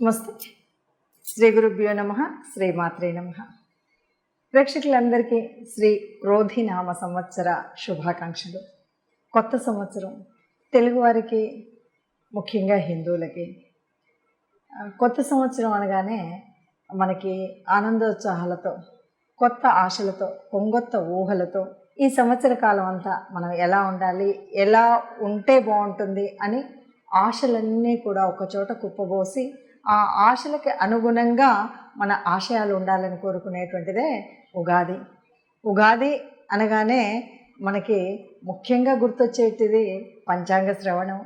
నమస్తే. శ్రీ గురుభ్యో నమ. శ్రీమాత్రే నమ. ప్రేక్షకులందరికీ శ్రీ క్రోధినామ సంవత్సర శుభాకాంక్షలు. కొత్త సంవత్సరం తెలుగువారికి, ముఖ్యంగా హిందువులకి కొత్త సంవత్సరం అనగానే మనకి ఆనందోత్సాహాలతో, కొత్త ఆశలతో, పొంగొత్త ఊహలతో ఈ సంవత్సర కాలం అంతా మనం ఎలా ఉండాలి, ఎలా ఉంటే బాగుంటుంది అని ఆశలన్నీ కూడా ఒకచోట కుప్పబోసి ఆ ఆశలకి అనుగుణంగా మన ఆశయాలు ఉండాలని కోరుకునేటువంటిదే ఉగాది. ఉగాది అనగానే మనకి ముఖ్యంగా గుర్తొచ్చేటిది పంచాంగ శ్రవణం.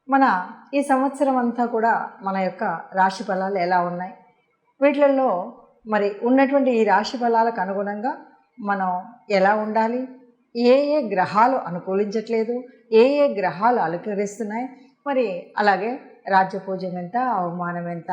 మన ఈ సంవత్సరం అంతా కూడా మన యొక్క రాశి ఫలాలు ఎలా ఉన్నాయి, వీటిలలో మరి ఉన్నటువంటి ఈ రాశి ఫలాలకు అనుగుణంగా మనం ఎలా ఉండాలి, ఏ ఏ గ్రహాలు అనుకూలించట్లేదు, ఏ ఏ గ్రహాలు అలంకరిస్తున్నాయి, మరి అలాగే రాజ్యపూజ్యం ఎంత, అవమానం ఎంత,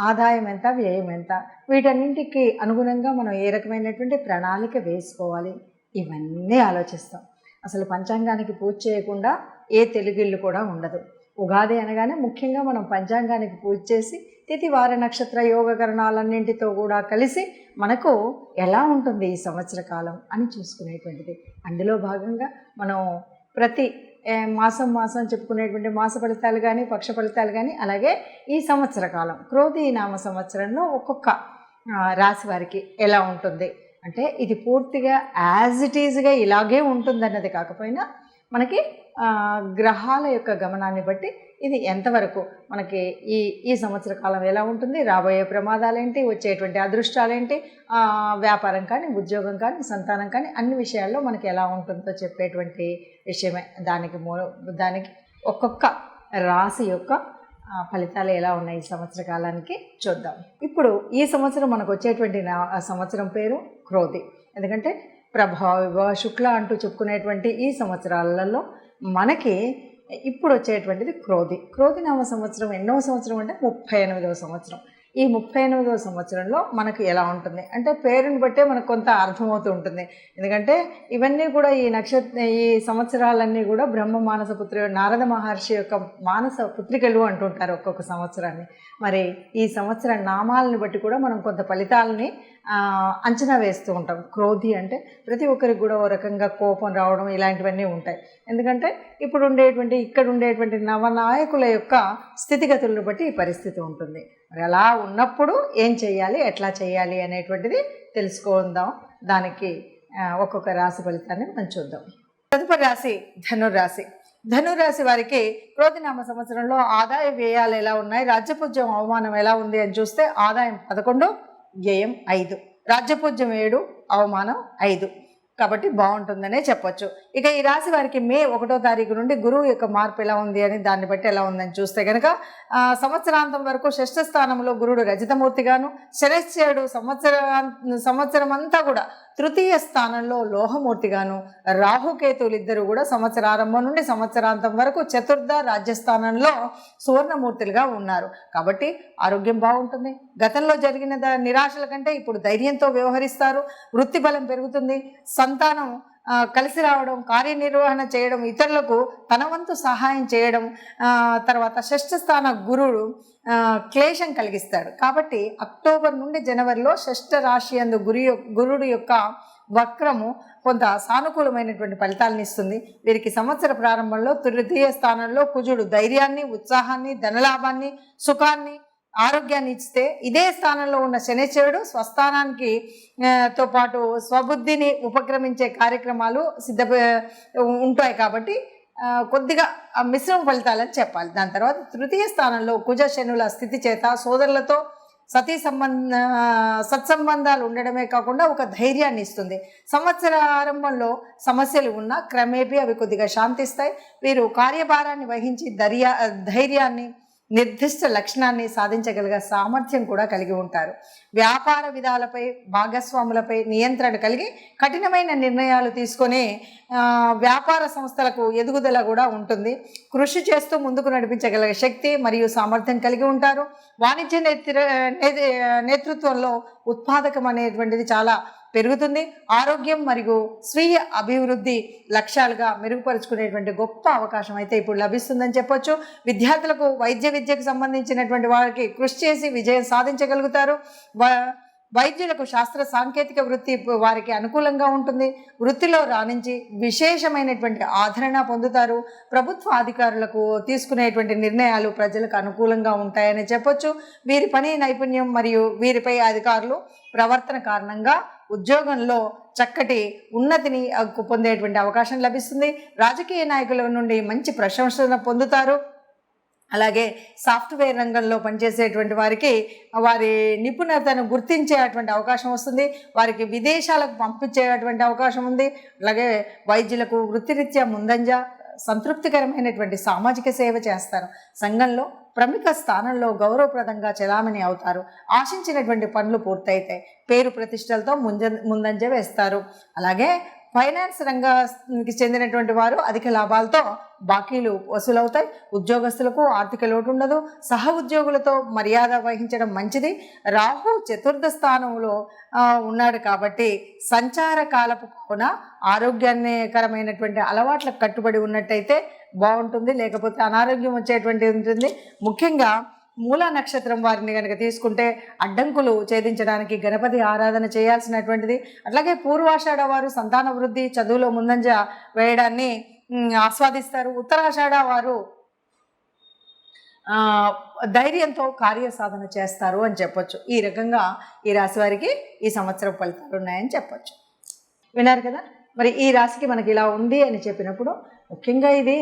ఆదాయం ఎంత, వ్యయం ఎంత, వీటన్నింటికి అనుగుణంగా మనం ఏ రకమైనటువంటి ప్రణాళిక వేసుకోవాలి, ఇవన్నీ ఆలోచిస్తాం. అసలు పంచాంగానికి పూజ చేయకుండా ఏ తెలుగిల్లు కూడా ఉండదు. ఉగాది అనగానే ముఖ్యంగా మనం పంచాంగానికి పూజ చేసి తిథి వార నక్షత్ర యోగకరణాలన్నింటితో కూడా కలిసి మనకు ఎలా ఉంటుంది ఈ సంవత్సర కాలం అని చూసుకునేటువంటిది. అందులో భాగంగా మనం ప్రతి మాసం చెప్పుకునేటువంటి మాస ఫలితాలు కానీ, పక్ష ఫలితాలు కానీ, అలాగే ఈ సంవత్సర కాలం క్రోధి నామ సంవత్సరంలో ఒక్కొక్క రాశి వారికి ఎలా ఉంటుంది అంటే ఇది పూర్తిగా యాజ్ ఇట్ ఈజ్గా ఇలాగే ఉంటుందన్నది కాకపోయినా మనకి గ్రహాల యొక్క గమనాన్ని బట్టి ఇది ఎంతవరకు మనకి ఈ సంవత్సర కాలం ఎలా ఉంటుంది, రాబోయే ప్రమాదాలేంటి, వచ్చేటువంటి అదృష్టాలేంటి, వ్యాపారం కానీ, ఉద్యోగం కానీ, సంతానం కానీ, అన్ని విషయాల్లో మనకి ఎలా ఉంటుందో చెప్పేటువంటి విషయమే. దానికి ఒక్కొక్క రాశి యొక్క ఫలితాలు ఎలా ఉన్నాయి ఈ సంవత్సర కాలానికి చూద్దాం. ఇప్పుడు ఈ సంవత్సరం మనకు వచ్చేటువంటి సంవత్సరం పేరు క్రోధి. ఎందుకంటే ప్రభావ శుక్ల అంటూ చెప్పుకునేటువంటి ఈ సంవత్సరాలలో మనకి ఇప్పుడు వచ్చేటువంటిది క్రోధి నామ సంవత్సరం. ఎన్నో సంవత్సరం అంటే 38వ సంవత్సరం. ఈ 38వ సంవత్సరంలో మనకు ఎలా ఉంటుంది అంటే పేరుని బట్టే మనకు కొంత అర్థమవుతూ ఉంటుంది. ఎందుకంటే ఇవన్నీ కూడా ఈ సంవత్సరాలన్నీ కూడా బ్రహ్మ మానస నారద మహర్షి యొక్క మానస పుత్రికలు అంటుంటారు ఒక్కొక్క సంవత్సరాన్ని. మరి ఈ సంవత్సర నామాలని బట్టి కూడా మనం కొంత ఫలితాలని అంచనా వేస్తూ ఉంటాం. క్రోధి అంటే ప్రతి ఒక్కరికి కూడా ఓ రకంగా కోపం రావడం ఇలాంటివన్నీ ఉంటాయి. ఎందుకంటే ఇక్కడ ఉండేటువంటి నవనాయకుల యొక్క స్థితిగతులను బట్టి ఈ పరిస్థితి ఉంటుంది. మరి అలా ఉన్నప్పుడు ఏం చేయాలి, ఎట్లా చేయాలి అనేటువంటిది తెలుసుకుందాం. దానికి ఒక్కొక్క రాశి ఫలితాన్ని మనం చూద్దాం. తదుపరి రాశి ధనుర్రాశి. ధనురాశి వారికి క్రోధినామ సంవత్సరంలో ఆదాయ వ్యయాలు ఎలా ఉన్నాయి, రాజ్యపూజ్యం అవమానం ఎలా ఉంది అని చూస్తే ఆదాయం 11, వ్యయం 5, రాజ్యపూజ్యం 7, అవమానం 5. కాబట్టి బాగుంటుందనే చెప్పొచ్చు. ఇక ఈ రాశి వారికి మే 1వ తారీఖు నుండి గురువు యొక్క మార్పు ఎలా ఉంది అని దాన్ని బట్టి ఎలా ఉందని చూస్తే కనుక సంవత్సరాంతం వరకు షష్ఠ స్థానంలో గురుడు రజితమూర్తిగాను, శనిశ్చరుడు సంవత్సరం అంతా కూడా తృతీయ స్థానంలో లోహమూర్తిగాను, రాహుకేతువులు ఇద్దరు కూడా సంవత్సరారంభం నుండి సంవత్సరాంతం వరకు చతుర్థ రాజ్యస్థానంలో సువర్ణమూర్తులుగా ఉన్నారు. కాబట్టి ఆరోగ్యం బాగుంటుంది. గతంలో జరిగిన నిరాశల కంటే ఇప్పుడు ధైర్యంతో వ్యవహరిస్తారు. వృత్తి బలం పెరుగుతుంది. సంతానం కలిసి రావడం, కార్యనిర్వహణ చేయడం, ఇతరులకు తన వంతు సహాయం చేయడం, తర్వాత షష్ఠ స్థాన గురుడు క్లేశం కలిగిస్తాడు. కాబట్టి అక్టోబర్ నుండి జనవరిలో షష్ఠ రాశి యందు గురుడు యొక్క వక్రము కొంత సానుకూలమైనటువంటి ఫలితాలను ఇస్తుంది. వీరికి సంవత్సర ప్రారంభంలో తృతీయ స్థానంలో కుజుడు ధైర్యాన్ని, ఉత్సాహాన్ని, ధనలాభాన్ని, సుఖాన్ని, ఆరోగ్యాన్ని ఇస్తే ఇదే స్థానంలో ఉన్న శనిశ్చరుడు స్వస్థానానికి తో పాటు స్వబుద్ధిని ఉపక్రమించే కార్యక్రమాలు ఉంటాయి. కాబట్టి కొద్దిగా మిశ్రమ ఫలితాలని చెప్పాలి. దాని తర్వాత తృతీయ స్థానంలో కుజ శనుల స్థితి చేత సోదరులతో సత్సంబంధాలు ఉండడమే కాకుండా ఒక ధైర్యాన్ని ఇస్తుంది. సంవత్సర ఆరంభంలో సమస్యలు ఉన్నా క్రమేపీ అవి కొద్దిగా శాంతిస్తాయి. వీరు కార్యభారాన్ని వహించి ధైర్యాన్ని, నిర్దిష్ట లక్షణాన్ని సాధించగలిగే సామర్థ్యం కూడా కలిగి ఉంటారు. వ్యాపార విధాలపై, భాగస్వాములపై నియంత్రణ కలిగి కఠినమైన నిర్ణయాలు తీసుకొని వ్యాపార సంస్థలకు ఎదుగుదల కూడా ఉంటుంది. కృషి చేస్తూ ముందుకు నడిపించగలిగే శక్తి మరియు సామర్థ్యం కలిగి ఉంటారు. వాణిజ్య నేతృత్వంలో ఉత్పాదకం అనేటువంటిది చాలా పెరుగుతుంది. ఆరోగ్యం మరియు స్వీయ అభివృద్ధి లక్ష్యాలుగా మెరుగుపరుచుకునేటువంటి గొప్ప అవకాశం అయితే ఇప్పుడు లభిస్తుందని చెప్పొచ్చు. విద్యార్థులకు వైద్య విద్యకు సంబంధించినటువంటి వారికి కృషి చేసి విజయం సాధించగలుగుతారు. వైద్యులకు శాస్త్ర సాంకేతిక వృత్తి వారికి అనుకూలంగా ఉంటుంది. వృత్తిలో రాణించి విశేషమైనటువంటి ఆదరణ పొందుతారు. ప్రభుత్వ అధికారులకు తీసుకునేటువంటి నిర్ణయాలు ప్రజలకు అనుకూలంగా ఉంటాయని చెప్పొచ్చు. వీరి పని నైపుణ్యం మరియు వీరిపై అధికారులు ప్రవర్తన కారణంగా ఉద్యోగంలో చక్కటి ఉన్నతిని పొందేటువంటి అవకాశం లభిస్తుంది. రాజకీయ నాయకుల నుండి మంచి ప్రశంసన పొందుతారు. అలాగే సాఫ్ట్వేర్ రంగంలో పనిచేసేటువంటి వారికి వారి నిపుణతను గుర్తించేటువంటి అవకాశం వస్తుంది. వారికి విదేశాలకు పంపించేటువంటి అవకాశం ఉంది. అలాగే వైద్యులకు వృత్తిరీత్యా ముందంజ సంతృప్తికరమైనటువంటి సామాజిక సేవ చేస్తారు. సంఘంలో ప్రముఖ స్థానంలో గౌరవప్రదంగా చెలామణి అవుతారు. ఆశించినటువంటి పనులు పూర్తయితాయి. పేరు ప్రతిష్టలతో ముందంజ వేస్తారు. అలాగే ఫైనాన్స్ రంగానికి చెందినటువంటి వారు అధిక లాభాలతో బాకీలు వసూలవుతాయి. ఉద్యోగస్తులకు ఆర్థిక లోటు ఉండదు. సహ ఉద్యోగులతో మర్యాద వహించడం మంచిది. రాహు చతుర్థ స్థానంలో ఉన్నాడు కాబట్టి సంచార కాలపు కూడా ఆరోగ్యకరమైనటువంటి అలవాట్లకు కట్టుబడి ఉన్నట్టయితే బాగుంటుంది. లేకపోతే అనారోగ్యం వచ్చేటువంటి ఉంటుంది. ముఖ్యంగా మూలా నక్షత్రం వారిని కనుక తీసుకుంటే అడ్డంకులు ఛేదించడానికి గణపతి ఆరాధన చేయాల్సినటువంటిది. అట్లాగే పూర్వాషాఢ వారు సంతాన వృద్ధి చదువులో ముందంజ వేయడాన్ని ఆస్వాదిస్తారు. ఉత్తరాషాఢ వారు ధైర్యంతో కార్యసాధన చేస్తారు అని చెప్పొచ్చు. ఈ రకంగా ఈ రాశి వారికి ఈ సంవత్సరం ఫలితాలు ఉన్నాయని చెప్పొచ్చు. విన్నారు కదా. మరి ఈ రాశికి మనకి ఇలా ఉంది అని చెప్పినప్పుడు ముఖ్యంగా ఇది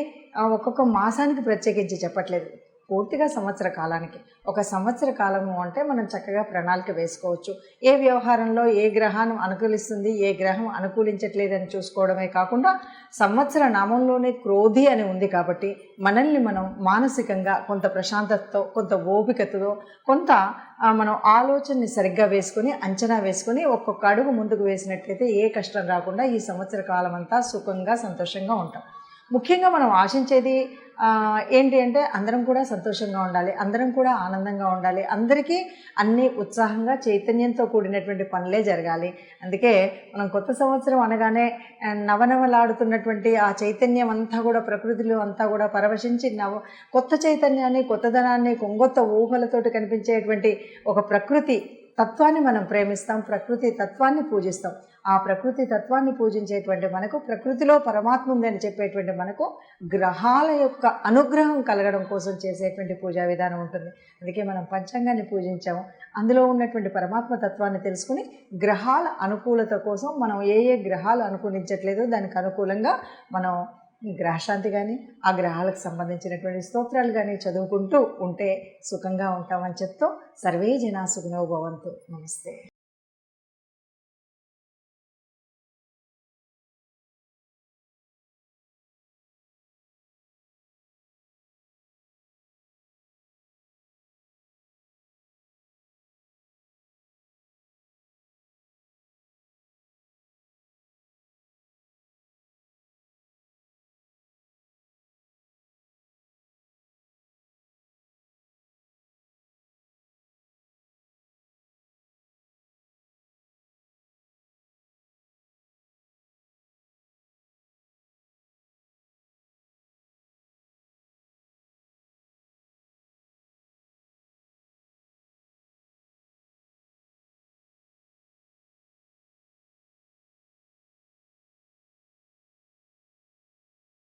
ఒక్కొక్క మాసానికి ప్రత్యేకించి చెప్పట్లేదు, పూర్తిగా సంవత్సర కాలానికి. ఒక సంవత్సర కాలము అంటే మనం చక్కగా ప్రణాళిక వేసుకోవచ్చు. ఏ వ్యవహారంలో ఏ గ్రహాన్ని అనుకూలిస్తుంది, ఏ గ్రహం అనుకూలించట్లేదని చూసుకోవడమే కాకుండా సంవత్సర నామంలోనే క్రోధి అని ఉంది కాబట్టి మనల్ని మనం మానసికంగా కొంత ప్రశాంతతతో, కొంత ఓపికతో, కొంత మనం ఆలోచనని సరిగ్గా వేసుకొని అంచనా వేసుకొని ఒక్కొక్క అడుగు ముందుకు వేసినట్లయితే ఏ కష్టం రాకుండా ఈ సంవత్సర కాలం అంతా సుఖంగా సంతోషంగా ఉంటాం. ముఖ్యంగా మనం ఆశించేది ఏంటి అంటే అందరం కూడా సంతోషంగా ఉండాలి, అందరం కూడా ఆనందంగా ఉండాలి, అందరికీ అన్ని ఉత్సాహంగా చైతన్యంతో కూడినటువంటి పనులే జరగాలి. అందుకే మనం కొత్త సంవత్సరం అనగానే నవనవలాడుతున్నటువంటి ఆ చైతన్యం అంతా కూడా ప్రకృతిలో అంతా కూడా పరవశించి కొత్త చైతన్యాన్ని, కొత్తదనాన్ని, కొంగొత్త ఊహలతోటి కనిపించేటువంటి ఒక ప్రకృతి తత్వాన్ని మనం ప్రేమిస్తాం, ప్రకృతి తత్వాన్ని పూజిస్తాం. ఆ ప్రకృతి తత్వాన్ని పూజించేటువంటి మనకు, ప్రకృతిలో పరమాత్మ ఉందని చెప్పేటువంటి మనకు గ్రహాల యొక్క అనుగ్రహం కలగడం కోసం చేసేటువంటి పూజా విధానం ఉంటుంది. అందుకే మనం పంచాంగాన్ని పూజించాము. అందులో ఉన్నటువంటి పరమాత్మ తత్వాన్ని తెలుసుకుని గ్రహాల అనుకూలత కోసం మనం ఏ ఏ గ్రహాలు అనుకూలించట్లేదో దానికి అనుకూలంగా మనం గ్రహశాంతి కానీ ఆ గ్రహాలకు సంబంధించినటువంటి స్తోత్రాలు కానీ చదువుకుంటూ ఉంటే సుఖంగా ఉంటామని చెప్తూ సర్వే జనా సుఖినో భవంతు. నమస్తే.